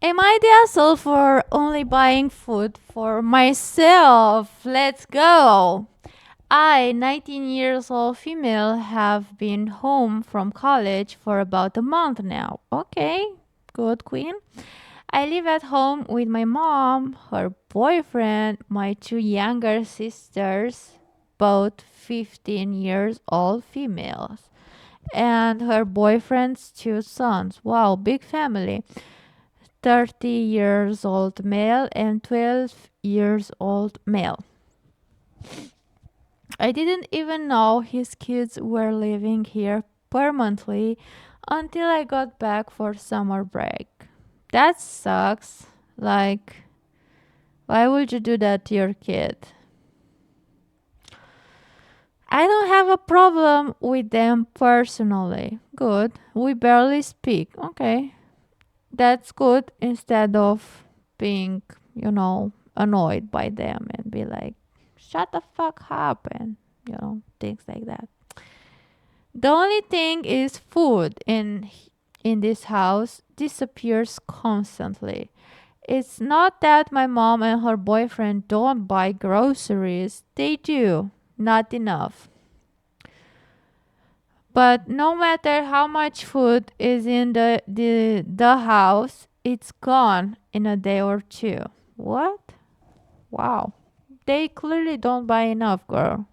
Am I the asshole for only buying food for myself? Let's go. I, 19 years old female, have been home from college for about a month now. Okay, good queen. I live at home with my mom, her boyfriend, my two younger sisters, both 15 years old females, and her boyfriend's two sons. Wow, big family. 30 years old male and 12 years old male. I didn't even know his kids were living here permanently until I got back for summer break. That sucks. Like, why would you do that to your kid? I don't have a problem with them personally. Good. We barely speak. Okay. That's good instead of being, annoyed by them and be like, shut the fuck up and, things like that. The only thing is food in this house disappears constantly. It's not that my mom and her boyfriend don't buy groceries. They do. Not enough. But no matter how much food is in the house, it's gone in a day or two. What? Wow. They clearly don't buy enough, girl.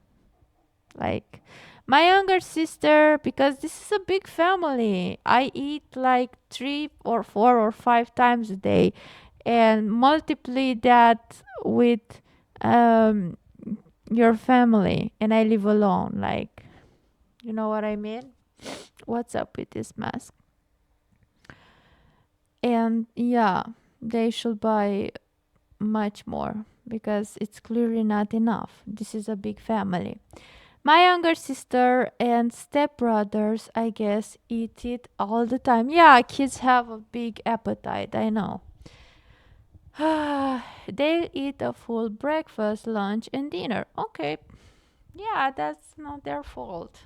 Like my younger sister, because this is a big family. I eat like 3 or 4 or 5 times a day and multiply that with um your family and I live alone. Like, you know what I mean? What's up with this mask? And yeah, they should buy much more because it's clearly not enough. This is a big family. My younger sister and stepbrothers, I guess, eat it all the time. Yeah, kids have a big appetite, I know. They eat a full breakfast, lunch, and dinner. Okay, yeah, that's not their fault.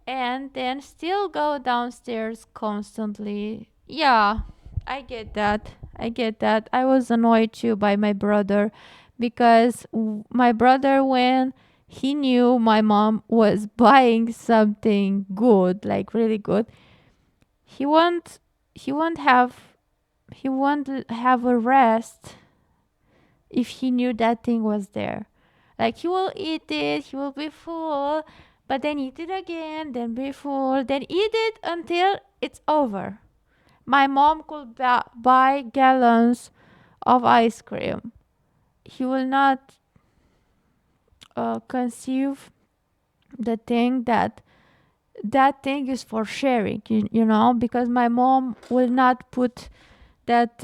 And then still go downstairs constantly. Yeah, I get that. I get that. I was annoyed too by my brother because my brother, when he knew my mom was buying something good, like really good, he won't he won't have he won't have a rest if he knew that thing was there. Like he will eat it, he will be full, but then eat it again, then be full, then eat it until it's over. My mom could buy gallons of ice cream. He will not conceive the thing that thing is for sharing, because my mom will not put that,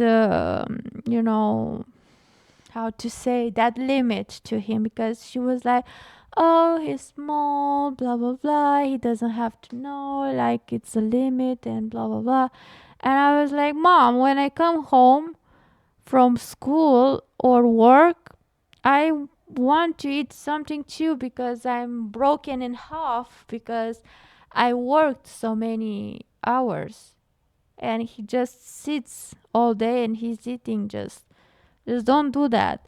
how to say, that limit to him because she was like, oh, he's small, blah blah blah, he doesn't have to know, like it's a limit and blah blah blah. And I was like, mom, when I come home from school or work, I want to eat something too because I'm broken in half because I worked so many hours. And he just sits all day and he's eating. Just don't do that.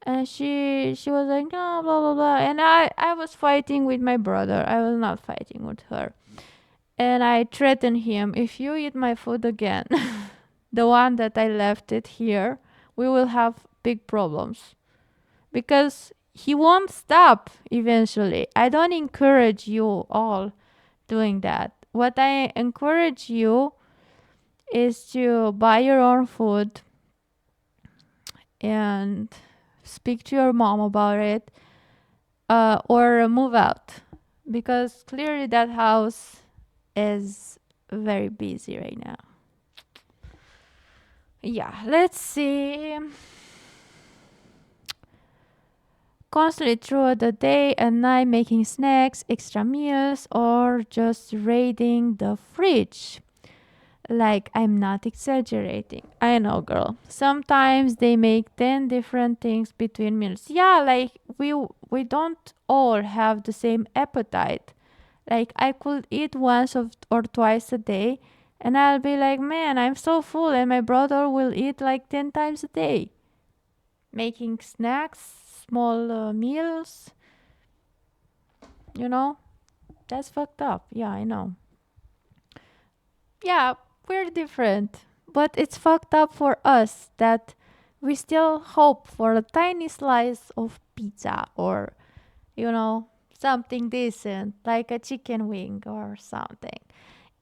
And she was like, no, blah blah blah. And I was fighting with my brother. I was not fighting with her. And I threatened him, if you eat my food again, the one that I left it here, we will have big problems. Because he won't stop eventually. I don't encourage you all doing that. What I encourage you is to buy your own food and speak to your mom about it, or move out because clearly that house is very busy right now. Yeah, let's see. Constantly throughout the day and night making snacks, extra meals, or just raiding the fridge. Like, I'm not exaggerating. I know, girl. Sometimes they make 10 different things between meals. Yeah, like we don't all have the same appetite. Like I could eat once or twice a day, And I'll be like, man, I'm so full, and my brother will eat like 10 times a day, making snacks, small meals, you know? That's fucked up. Yeah, I know. Yeah, we're different. But it's fucked up for us that we still hope for a tiny slice of pizza or, something decent, like a chicken wing or something.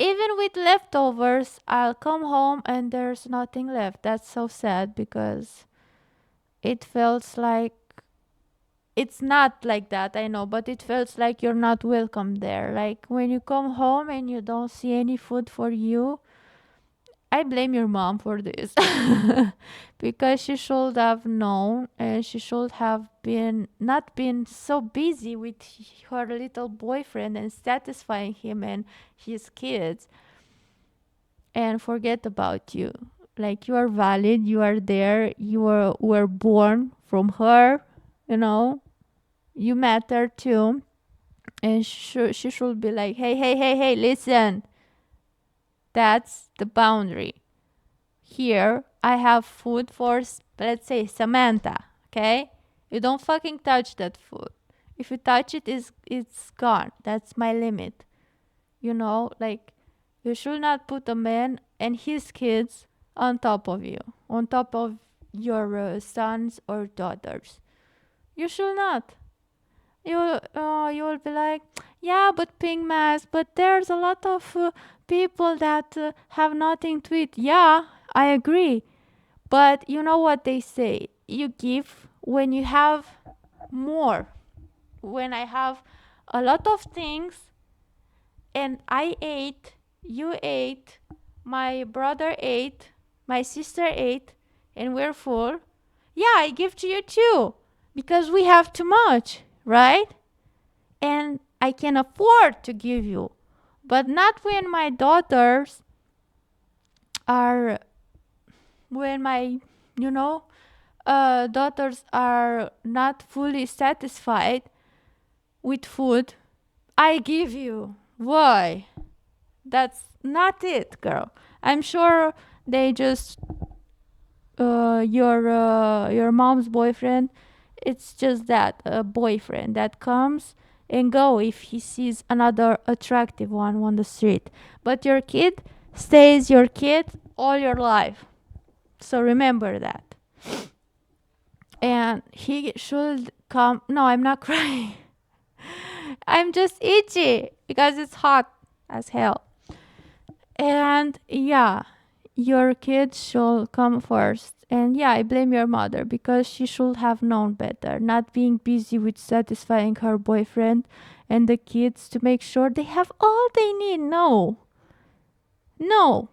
Even with leftovers, I'll come home and there's nothing left. That's so sad because it feels like it's not like that, I know, but it feels like you're not welcome there. Like when you come home and you don't see any food for you, I blame your mom for this because she should have known and she should have been not been so busy with her little boyfriend and satisfying him and his kids and forget about you. Like you are valid, you are there, were born from her, you know, you matter too. And she should be like, hey, hey, hey, hey, listen, that's the boundary. Here, I have food for, let's say, Samantha, okay? You don't fucking touch that food. If you touch it, it's gone. That's my limit. Like, you should not put a man and his kids on top of you, on top of your sons or daughters. You should not. You will be like, yeah, but pink mask, but there's a lot of people that have nothing to eat. Yeah, I agree. But you know what they say? You give when you have more. When I have a lot of things and I ate, you ate, my brother ate, my sister ate, and we're full. Yeah, I give to you too because we have too much, right? And I can afford to give you. But not when my daughters are, when my, you know, daughters are not fully satisfied with food. I give you. Why? That's not it, girl. I'm sure they just your mom's boyfriend. It's just that a boyfriend that comes and go if he sees another attractive one on the street. But your kid stays your kid all your life. So remember that. And he should come. No, I'm not crying. I'm just itchy because it's hot as hell. And yeah, your kid should come first. And yeah, I blame your mother because she should have known better, not being busy with satisfying her boyfriend and the kids to make sure they have all they need. No, no,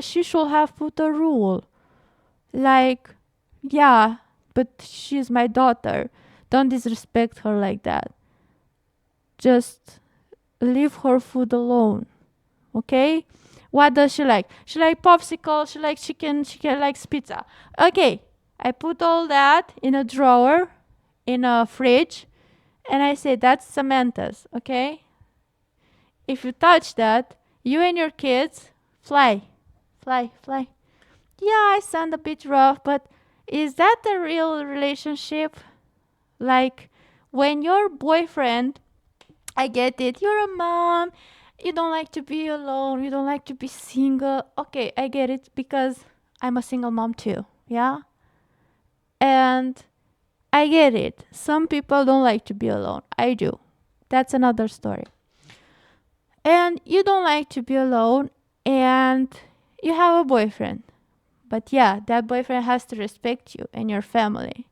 she should have put a rule like, yeah, but she's my daughter. Don't disrespect her like that. Just leave her food alone, okay? What does she like? She like popsicle, she likes chicken, likes pizza. Okay, I put all that in a drawer, in a fridge, and I say, that's Samantha's, okay? If you touch that, you and your kids, fly, fly, fly. Yeah, I sound a bit rough, but is that a real relationship? Like, when your boyfriend, I get it, you're a mom, you don't like to be alone, you don't like to be single. Okay, I get it because I'm a single mom too, yeah? And I get it. Some people don't like to be alone. I do. That's another story. And you don't like to be alone and you have a boyfriend. But yeah, that boyfriend has to respect you and your family.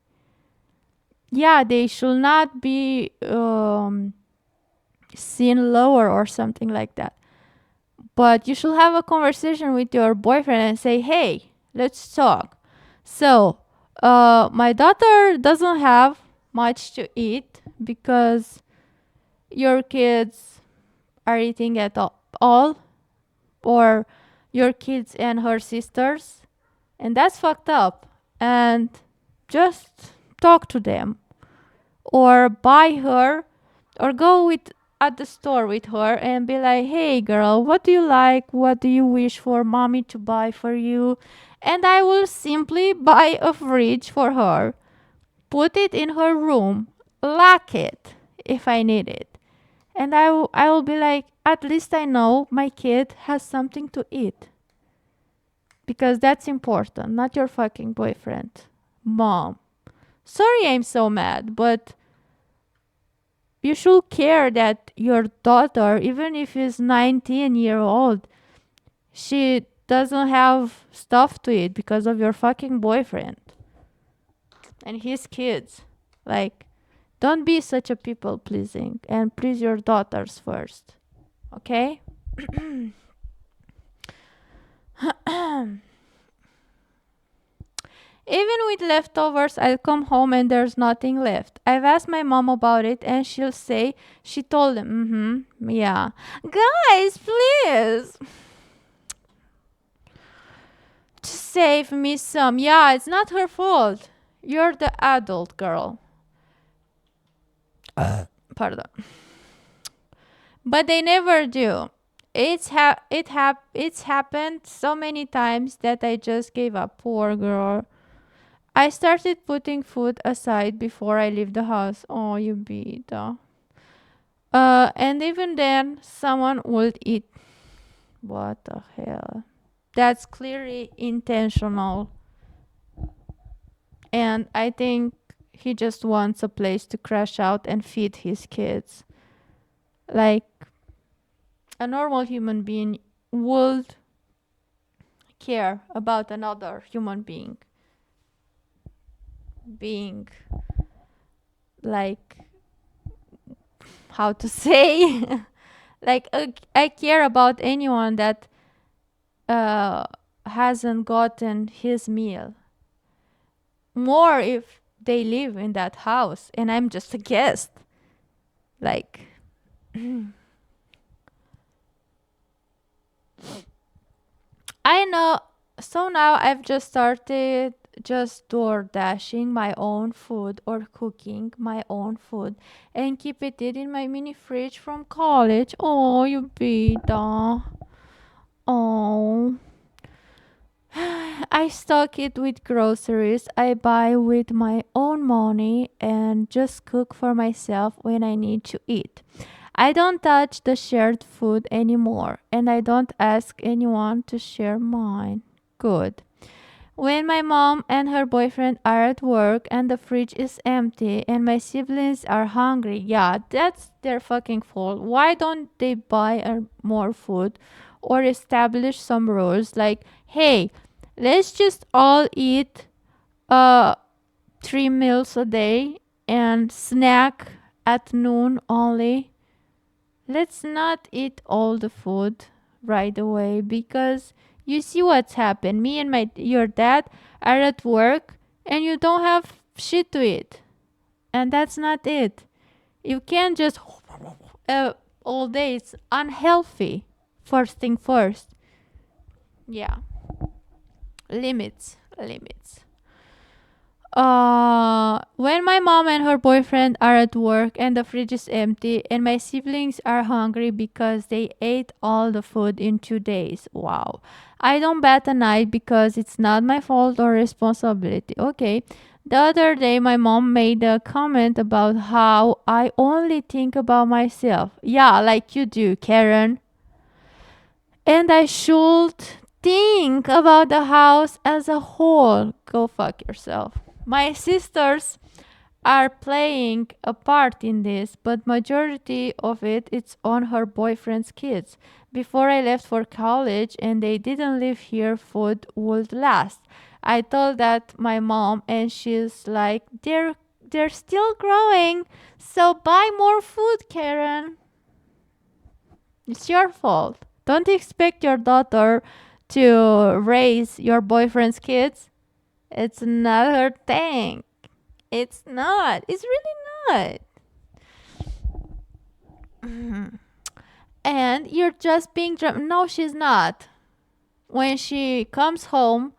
Yeah, they should not be seen lower or something like that. But you should have a conversation with your boyfriend and say, hey, let's talk. So, my daughter doesn't have much to eat because your kids are eating at all, or your kids and her sisters, and that's fucked up. And just talk to them, or buy her, or go with at the store with her and be like, hey girl, what do you like? What do you wish for mommy to buy for you? And I will simply buy a fridge for her, put it in her room, lock it if I need it. And I will be like, at least I know my kid has something to eat. Because that's important, not your fucking boyfriend. Mom. Sorry I'm so mad, but you should care that your daughter, even if she's 19-year-old, she doesn't have stuff to eat because of your fucking boyfriend and his kids. Like, don't be such a people pleasing and please your daughters first. Okay? Even with leftovers, I'll come home and there's nothing left. I've asked my mom about it and she'll say she told them. Yeah. Guys, please. Just save me some. Yeah, it's not her fault. You're the adult girl. Pardon. But they never do. It's happened so many times that I just gave up. Poor girl. I started putting food aside before I leave the house. Oh, you beta. And even then, someone would eat. What the hell? That's clearly intentional. And I think he just wants a place to crash out and feed his kids. Like a normal human being would care about another human being like, how to say, like I care about anyone that hasn't gotten his meal more if they live in that house and I'm just a guest. Like, I know. So now I've just started just door dashing my own food or cooking my own food and keep it in my mini fridge from college. Oh, you beta. Oh. I stock it with groceries I buy with my own money and just cook for myself when I need to eat. I don't touch the shared food anymore and I don't ask anyone to share mine. Good. When my mom and her boyfriend are at work and the fridge is empty and my siblings are hungry, yeah, that's their fucking fault. Why don't they buy more food or establish some rules like, hey, let's just all eat uh 3 meals a day and snack at noon only. Let's not eat all the food right away because you see what's happened. Me and your dad are at work and you don't have shit to eat. And that's not it. You can't just all day. It's unhealthy. First thing first. Yeah. Limits. When my mom and her boyfriend are at work and the fridge is empty and my siblings are hungry because they ate all the food in 2 days. Wow. I don't bat an eye because it's not my fault or responsibility. Okay. The other day my mom made a comment about how I only think about myself. Yeah, like you do, Karen. And I should think about the house as a whole. Go fuck yourself. My sisters are playing a part in this, but majority of it's on her boyfriend's kids. Before I left for college and they didn't live here, food would last. I told that my mom and she's like, they're still growing, so buy more food, Karen. It's your fault. Don't expect your daughter to raise your boyfriend's kids. It's not her thing. It's not. It's really not. And you're just being no, she's not. When she comes home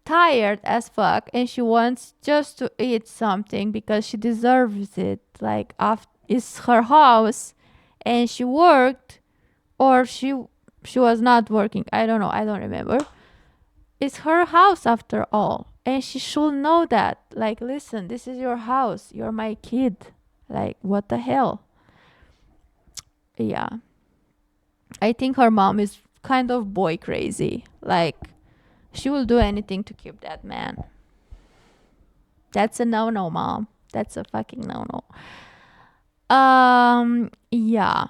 tired as fuck and she wants just to eat something because she deserves it, like after it's her house and she worked, or she was not working. I don't know. I don't remember. It's her house after all, and she should know that. Like, listen, this is your house. You're my kid. Like, what the hell? Yeah. I think her mom is kind of boy crazy. Like, she will do anything to keep that man. That's a no no, mom. That's a fucking no no. Yeah.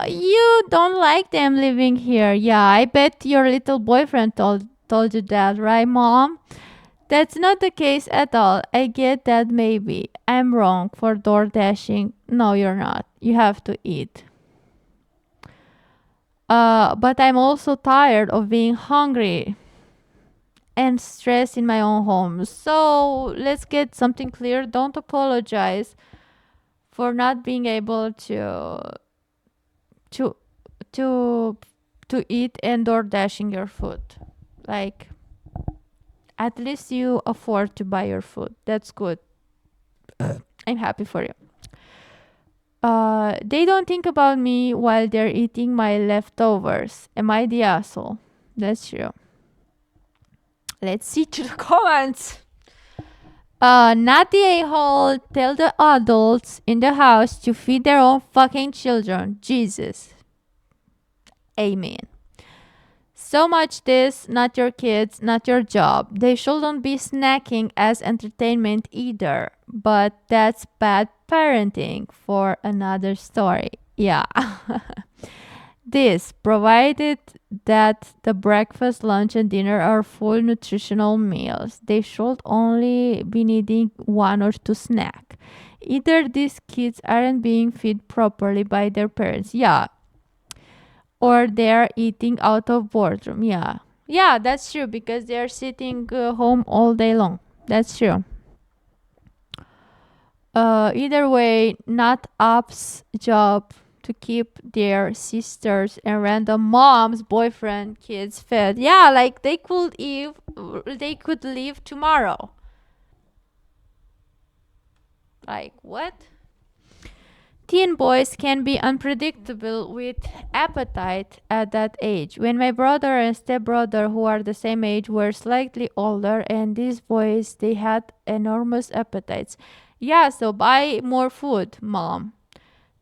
You don't like them living here. Yeah, I bet your little boyfriend told you that, right, mom? That's not the case at all. I get that maybe. I'm wrong for door dashing. No, you're not. You have to eat. But I'm also tired of being hungry and stressed in my own home. So let's get something clear. Don't apologize for not being able to to to eat and door dashing your food. Like, at least you afford to buy your food. That's good. I'm happy for you. They don't think about me while they're eating my leftovers. Am I the asshole? That's true. Let's see to the comments. Not the a-hole. Tell the adults in the house to feed their own fucking children. Jesus. Amen. So much this, not your kids, not your job. They shouldn't be snacking as entertainment either. But that's bad parenting for another story. Yeah. This, provided that the breakfast, lunch, and dinner are full nutritional meals. They should only be needing one or two snack. Either these kids aren't being fed properly by their parents. Yeah, or they're eating out of boredom. Yeah. Yeah, that's true because they're sitting home all day long. That's true. Either way, not Up's job to keep their sisters and random moms, boyfriend, kids fed. Yeah, like they could leave tomorrow. Like what? Teen boys can be unpredictable with appetite at that age. When my brother and stepbrother, who are the same age, were slightly older, and these boys, they had enormous appetites. Yeah, so buy more food, mom.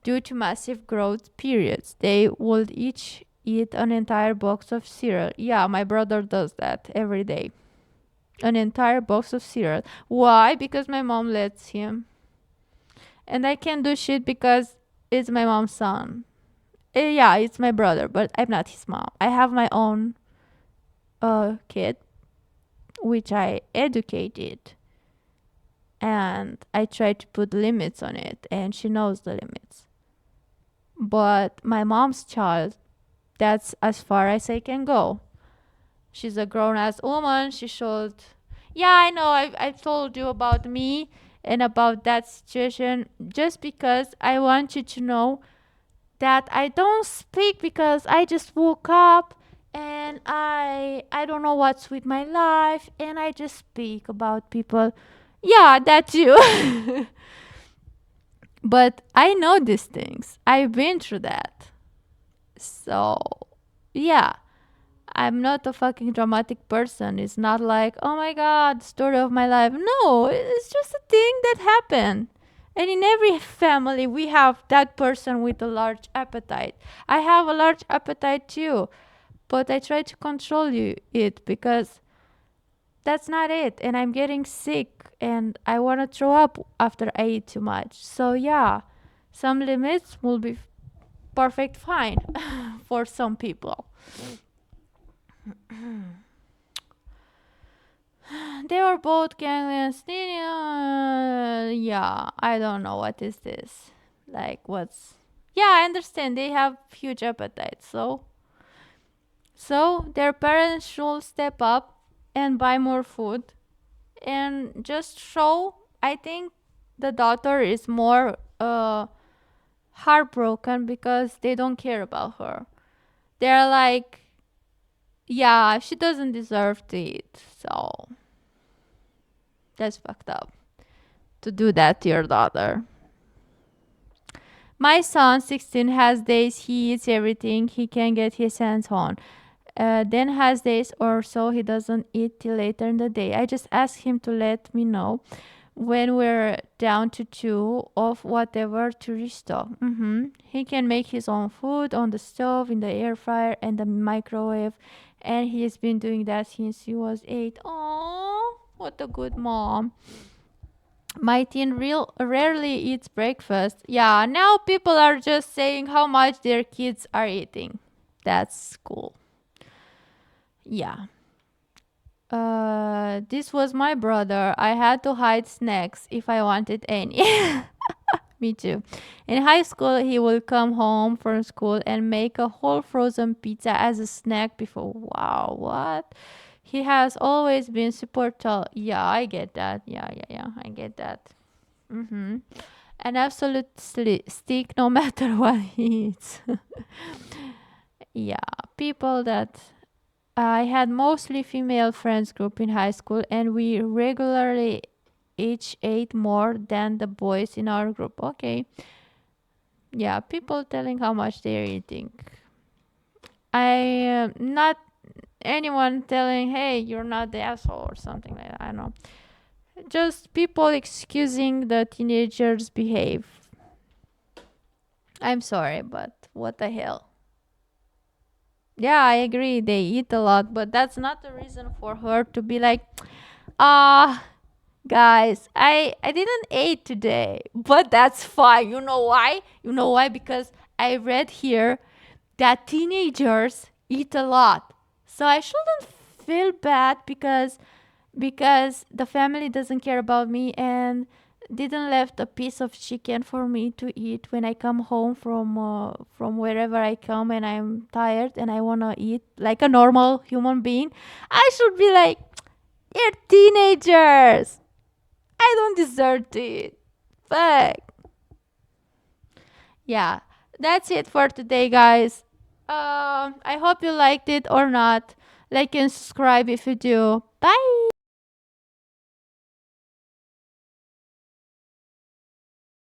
Due to massive growth periods, they would each eat an entire box of cereal. Yeah, my brother does that every day. An entire box of cereal. Why? Because my mom lets him. And I can't do shit because it's my mom's son. Yeah, it's my brother, but I'm not his mom. I have my own kid, which I educated. And I try to put limits on it, and she knows the limits. But my mom's child, that's as far as I can go. She's a grown ass woman. She should. Yeah, I know. I've told you about me and about that situation just because I want you to know that I don't speak because I just woke up and I don't know what's with my life and I just speak about people. Yeah, that's you. But I know these things. I've been through that. So, yeah. I'm not a fucking dramatic person. It's not like, oh my god, story of my life. No, it's just a thing that happened. And in every family, we have that person with a large appetite. I have a large appetite too, but I try to control it because that's not it. And I'm getting sick and I want to throw up after I eat too much. So, yeah, some limits will be perfect fine for some people. They were both ganglions. Yeah, I don't know what is this. Like, what's. Yeah, I understand. They have huge appetite. So their parents should step up and buy more food and just show. I think the daughter is more heartbroken because they don't care about her. They're like, yeah, she doesn't deserve to eat. So that's fucked up to do that to your daughter. My son, 16, has days he eats everything he can get his hands on. Then has days or so he doesn't eat till later in the day. I just ask him to let me know when we're down to two of whatever to restock. He can make his own food on the stove, in the air fryer, and the microwave, and he's been doing that since he was 8. Oh, what a good mom. My teen rarely eats breakfast. Yeah, now people are just saying how much their kids are eating. That's cool. Yeah. This was my brother. I had to hide snacks if I wanted any. Me too. In high school, he would come home from school and make a whole frozen pizza as a snack before. Wow, what? He has always been super tall. Yeah, I get that. Yeah. I get that. Mm-hmm. An absolute stick no matter what he eats. Yeah, people that I had mostly female friends group in high school, and we regularly each ate more than the boys in our group. Okay, yeah, people telling how much they're eating. I not anyone telling, hey, you're not the asshole or something like that. I don't know. Just people excusing the teenagers' behave. I'm sorry, but what the hell? Yeah, I agree. They eat a lot, but that's not the reason for her to be like, ah, guys, I didn't eat today, but that's fine. You know why? You know why? Because I read here that teenagers eat a lot. So I shouldn't feel bad because the family doesn't care about me and didn't left a piece of chicken for me to eat when I come home from wherever I come and I'm tired and I want to eat like a normal human being. I should be like, you're teenagers. I don't deserve to eat. Fuck. Yeah, that's it for today, guys. I hope you liked it or not. Like and subscribe if you do. Bye.